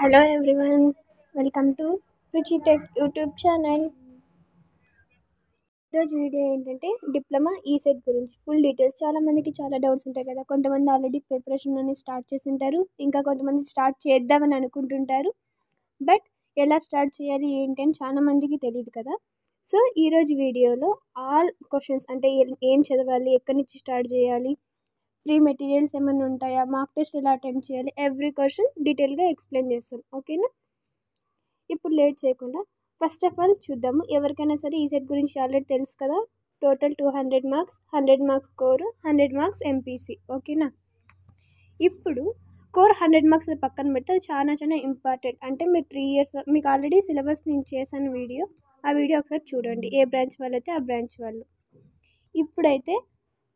Hello everyone, welcome to Ruchi Tech YouTube channel. ఈరోజు video ఏంటంటే diploma ECET గురించి full details. చాలామందికి చాలా డౌట్స్ ఉంటాయి కదా. కొంతమంది ఆల్రెడీ ప్రిపరేషన్ అనేది స్టార్ట్ చేసి ఉంటారు, ఇంకా కొంతమంది స్టార్ట్ చేద్దామని అనుకుంటుంటారు. బట్ ఎలా స్టార్ట్ చేయాలి ఏంటి అని చాలామందికి తెలియదు కదా. సో ఈరోజు వీడియోలో ఆల్ క్వశ్చన్స్ అంటే ఏం చదవాలి, ఎక్కడి నుంచి స్టార్ట్ చేయాలి, ఫ్రీ మెటీరియల్స్ ఏమైనా ఉంటాయా, మార్క్ టెస్ట్ ఎలా అటెంప్ట్ చేయాలి, ఎవ్రీ క్వశ్చన్ డీటెయిల్గా ఎక్స్ప్లెయిన్ చేస్తాను. ఓకేనా? ఇప్పుడు లేట్ చేయకుండా ఫస్ట్ ఆఫ్ ఆల్ చూద్దాము. ఎవరికైనా సరే ఈ సెట్ గురించి ఆల్రెడీ తెలుసు కదా. Total 200 marks, 100 marks core, 100 marks MPC. ఓకేనా? ఇప్పుడు కోర్ 100 మార్క్స్ పక్కన పెడితే అది చాలా ఇంపార్టెంట్. అంటే మీరు 3 years మీకు ఆల్రెడీ సిలబస్ నేను చేశాను వీడియో, ఆ వీడియో ఒకసారి చూడండి. ఏ బ్రాంచ్ వాళ్ళు అయితే ఆ బ్రాంచ్ వాళ్ళు. ఇప్పుడైతే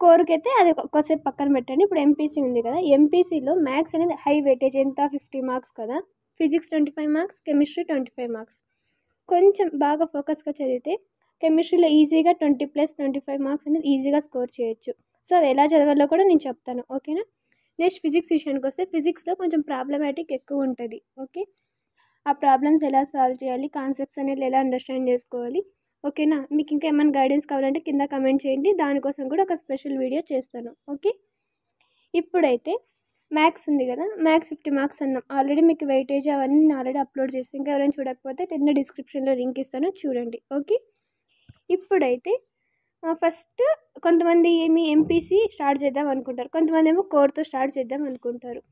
కోర్కి అయితే అది ఒక్కసేపు పక్కన పెట్టండి. ఇప్పుడు ఎంపీసీ ఉంది కదా. ఎంపీసీలో మ్యాథ్స్ అనేది హై వెయిటేజ్, ఎంత 50 మార్క్స్ కదా. Physics 25 marks, chemistry 25 marks. కొంచెం బాగా ఫోకస్గా చదివితే కెమిస్ట్రీలో ఈజీగా 20+25 మార్క్స్ అనేది ఈజీగా స్కోర్ చేయొచ్చు. సో అది ఎలా చదవాలో కూడా నేను చెప్తాను. ఓకేనా? నెక్స్ట్ ఫిజిక్స్ విషయానికి వస్తే ఫిజిక్స్లో కొంచెం ప్రాబ్లమాటిక్ ఎక్కువ ఉంటుంది. ఓకే, ఆ ప్రాబ్లమ్స్ ఎలా సాల్వ్ చేయాలి, కాన్సెప్ట్స్ అనేది ఎలా అండర్స్టాండ్ చేసుకోవాలి. ఓకేనా? మీకు ఇంకా ఏమైనా గైడెన్స్ కావాలంటే కింద కమెంట్ చేయండి, దానికోసం కూడా ఒక స్పెషల్ వీడియో చేస్తాను. ఓకే, ఇప్పుడైతే మ్యాథ్స్ ఉంది కదా. మ్యాథ్స్ 50 మార్క్స్ అన్నాం. ఆల్రెడీ మీకు వెయిటేజ్ అవన్నీ నేను ఆల్రెడీ అప్లోడ్ చేసి, ఇంకా ఎవరైనా చూడకపోతే కింద డిస్క్రిప్షన్లో లింక్ ఇస్తాను, చూడండి. ఓకే, ఇప్పుడైతే ఫస్ట్ కొంతమంది ఎంపీసీ స్టార్ట్ చేద్దాం అనుకుంటారు, కొంతమంది ఏమో కోర్తో స్టార్ట్ చేద్దాం అనుకుంటారు.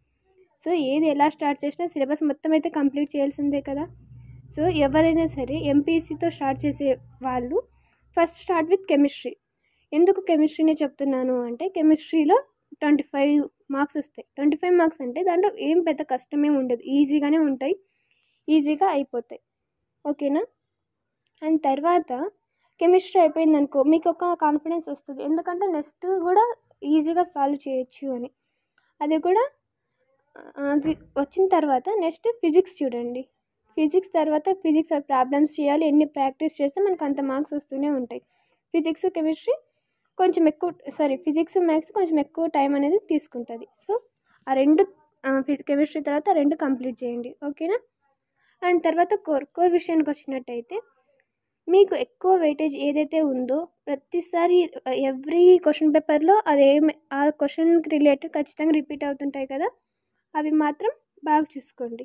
సో ఏది ఎలా స్టార్ట్ చేసినా సిలబస్ మొత్తం అయితే కంప్లీట్ చేయాల్సిందే కదా. సో ఎవరైనా సరే ఎంపీసీతో స్టార్ట్ చేసే వాళ్ళు ఫస్ట్ స్టార్ట్ విత్ కెమిస్ట్రీ. ఎందుకు కెమిస్ట్రీనే చెప్తున్నాను అంటే, కెమిస్ట్రీలో 25 మార్క్స్ వస్తాయి. 25 మార్క్స్ అంటే దాంట్లో ఏం పెద్ద కష్టమేమి ఉండదు, ఈజీగానే ఉంటాయి, ఈజీగా అయిపోతాయి. ఓకేనా? అండ్ తర్వాత కెమిస్ట్రీ అయిపోయింది అనుకో, మీకు ఒక కాన్ఫిడెన్స్ వస్తుంది, ఎందుకంటే నెక్స్ట్ కూడా ఈజీగా సాల్వ్ చేయొచ్చు అని. అది కూడా అది వచ్చిన తర్వాత నెక్స్ట్ ఫిజిక్స్ చూడండి. ఫిజిక్స్ తర్వాత ఫిజిక్స్ ప్రాబ్లమ్స్ చేయాలి, ఎన్ని ప్రాక్టీస్ చేస్తే మనకు అంత మార్క్స్ వస్తూనే ఉంటాయి. ఫిజిక్స్ కెమిస్ట్రీ కొంచెం ఎక్కువ, ఫిజిక్స్ మ్యాథ్స్ కొంచెం ఎక్కువ టైం అనేది తీసుకుంటుంది. సో ఆ రెండు కెమిస్ట్రీ తర్వాత రెండు కంప్లీట్ చేయండి. ఓకేనా? అండ్ తర్వాత కోర్ విషయానికి వచ్చినట్టయితే మీకు ఎక్కువ వెయిటేజ్ ఏదైతే ఉందో ప్రతిసారి ఎవ్రీ క్వశ్చన్ పేపర్లో ఆ క్వశ్చన్కి రిలేటెడ్ ఖచ్చితంగా రిపీట్ అవుతుంటాయి కదా, అవి మాత్రం బాగా చూసుకోండి.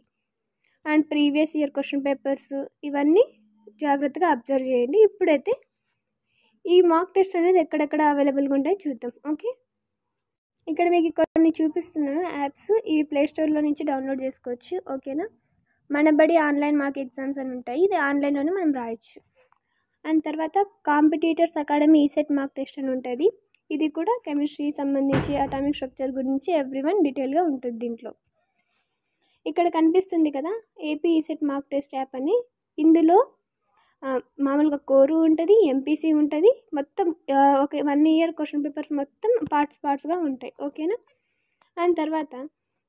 And previous year question papers ఇవన్నీ జాగ్రత్తగా అబ్జర్వ్ చేయండి. ఇప్పుడైతే ఈ మార్క్ టెస్ట్ అనేది ఎక్కడెక్కడ అవైలబుల్గా ఉంటాయో చూద్దాం. ఓకే, ఇక్కడ మీకు కొన్ని చూపిస్తున్నాను యాప్స్, ఇవి ప్లేస్టోర్లో నుంచి డౌన్లోడ్ చేసుకోవచ్చు. ఓకేనా? మనబడి ఆన్లైన్ మార్క్ ఎగ్జామ్స్ అని ఉంటాయి, ఇది ఆన్లైన్లోనే మనం రాయొచ్చు. అండ్ తర్వాత competitors academy ECET mark test అని ఉంటుంది, ఇది కూడా కెమిస్ట్రీ సంబంధించి అటామిక్ స్ట్రక్చర్ గురించి ఎవ్రీవన్ డీటెయిల్గా ఉంటుంది దీంట్లో. ఇక్కడ కనిపిస్తుంది కదా AP ECET mark test app అని. ఇందులో మామూలుగా కోరు ఉంటుంది, ఎంపీసీ ఉంటుంది, మొత్తం ఒక 1 year క్వశ్చన్ పేపర్స్ మొత్తం పార్ట్స్గా ఉంటాయి. ఓకేనా? అండ్ తర్వాత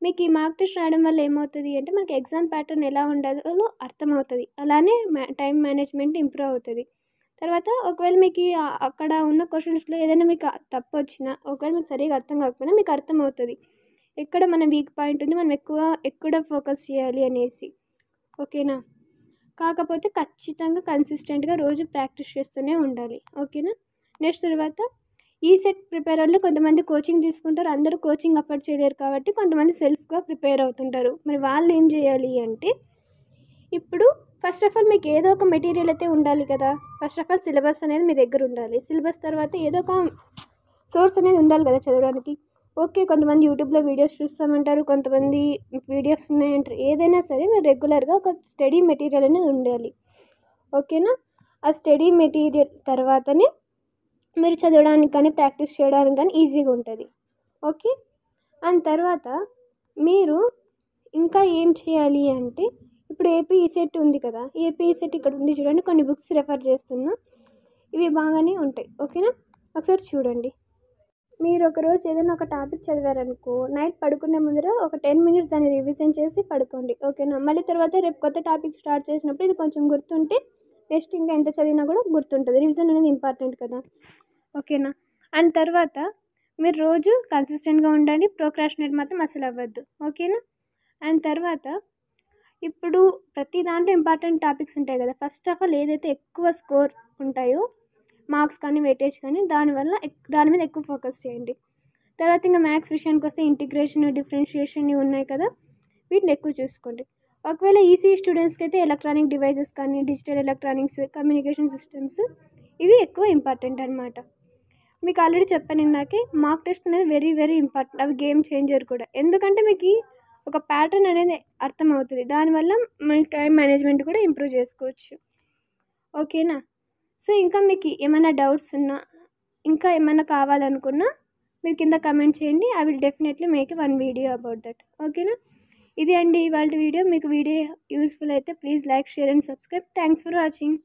మీకు ఈ మార్క్ టెస్ట్ రాయడం వల్ల ఏమవుతుంది అంటే మనకి ఎగ్జామ్ ప్యాటర్న్ ఎలా ఉండాలో అర్థమవుతుంది, అలానే టైం మేనేజ్మెంట్ ఇంప్రూవ్ అవుతుంది. తర్వాత ఒకవేళ మీకు అక్కడ ఉన్న క్వశ్చన్స్లో ఏదైనా మీకు తప్పు వచ్చినా, ఒకవేళ మీకు సరిగా అర్థం కాకపోయినా మీకు అర్థమవుతుంది ఎక్కడ మన వీక్ పాయింట్ ఉంది, మనం ఎక్కడ ఫోకస్ చేయాలి అనేసి. ఓకేనా? కాకపోతే ఖచ్చితంగా కన్సిస్టెంట్గా రోజు ప్రాక్టీస్ చేస్తూనే ఉండాలి. ఓకేనా? నెక్స్ట్ తర్వాత ఈ సెట్ ప్రిపేర్ వాళ్ళు కొంతమంది కోచింగ్ తీసుకుంటారు, అందరూ కోచింగ్ అఫోర్డ్ చేయలేరు కాబట్టి కొంతమంది సెల్ఫ్గా ప్రిపేర్ అవుతుంటారు. మరి వాళ్ళు ఏం చేయాలి అంటే, ఇప్పుడు ఫస్ట్ ఆఫ్ ఆల్ మీకు ఏదో ఒక మెటీరియల్ అయితే ఉండాలి కదా. ఫస్ట్ ఆఫ్ ఆల్ సిలబస్ అనేది మీ దగ్గర ఉండాలి, సిలబస్ తర్వాత ఏదో ఒక సోర్స్ అనేది ఉండాలి కదా చదవడానికి. ఓకే, కొంతమంది యూట్యూబ్లో వీడియోస్ చూస్తామంటారు, కొంతమంది పీడిఎఫ్స్ ఉన్నాయంటారు. ఏదైనా సరే మీరు రెగ్యులర్గా ఒక స్టడీ మెటీరియల్ అనేది ఉండాలి. ఓకేనా? ఆ స్టడీ మెటీరియల్ తర్వాతనే మీరు చదవడానికి కానీ ప్రాక్టీస్ చేయడానికి కానీ ఈజీగా ఉంటుంది. ఓకే, అండ్ తర్వాత మీరు ఇంకా ఏం చేయాలి అంటే, ఇప్పుడు ఏపీ ఈసెట్ ఉంది కదా, ఏపీ ఈసెట్ ఇక్కడ ఉంది చూడండి, కొన్ని బుక్స్ రెఫర్ చేస్తున్నా, ఇవి బాగానే ఉంటాయి. ఓకేనా? ఒకసారి చూడండి. మీరు ఒకరోజు ఏదైనా ఒక టాపిక్ చదివారనుకో, నైట్ పడుకునే ముందర ఒక 10 minutes దాన్ని రివిజన్ చేసి పడుకోండి. ఓకేనా? మళ్ళీ తర్వాత రేపు కొత్త టాపిక్ స్టార్ట్ చేసినప్పుడు ఇది కొంచెం గుర్తుంటే నెక్స్ట్ ఇంకా ఎంత చదివినా కూడా గుర్తుంటుంది. రివిజన్ అనేది ఇంపార్టెంట్ కదా. ఓకేనా? అండ్ తర్వాత మీరు రోజు కన్సిస్టెంట్గా ఉండండి, ప్రోక్రాస్టినేట్ మాత్రం అసలు అవ్వద్దు. ఓకేనా? అండ్ తర్వాత ఇప్పుడు ప్రతి దాంట్లో ఇంపార్టెంట్ టాపిక్స్ ఉంటాయి కదా. ఫస్ట్ ఆఫ్ ఆల్ ఏదైతే ఎక్కువ స్కోర్ ఉంటాయో మార్క్స్ కానీ వెయిటేజ్ కానీ దాని మీద ఎక్కువ ఫోకస్ చేయండి. తర్వాత ఇంకా మ్యాథ్స్ విషయానికి వస్తే ఇంటిగ్రేషన్, డిఫరెన్షియేషన్ ఇవి ఉన్నాయి కదా, వీటిని ఎక్కువ చూసుకోండి. ఒకవేళ ఈసీ స్టూడెంట్స్కి అయితే ఎలక్ట్రానిక్ డివైజెస్ కానీ, డిజిటల్ ఎలక్ట్రానిక్స్, కమ్యూనికేషన్ సిస్టమ్స్ ఇవి ఎక్కువ ఇంపార్టెంట్ అనమాట. మీకు ఆల్రెడీ చెప్పాను ఇందాకే, మార్క్ టెస్ట్ అనేది వెరీ వెరీ ఇంపార్టెంట్. అవి గేమ్ చేంజర్ కూడా. ఎందుకంటే మీకు ఒక ప్యాటర్న్ అనేది అర్థమవుతుంది. దానివల్ల మన టైం మేనేజ్మెంట్ కూడా ఇంప్రూవ్ చేసుకోవచ్చు. ఓకేనా? సో ఇంకా మీకు ఏమైనా డౌట్స్ ఉన్నా, ఇంకా ఏమైనా కావాలనుకున్నా మీరు కింద కమెంట్ చేయండి. I will definitely make one video about that. ఓకేనా? ఇది అండి ఇవాళ వీడియో. మీకు వీడియో యూస్ఫుల్ అయితే please like, share and subscribe. Thanks for watching.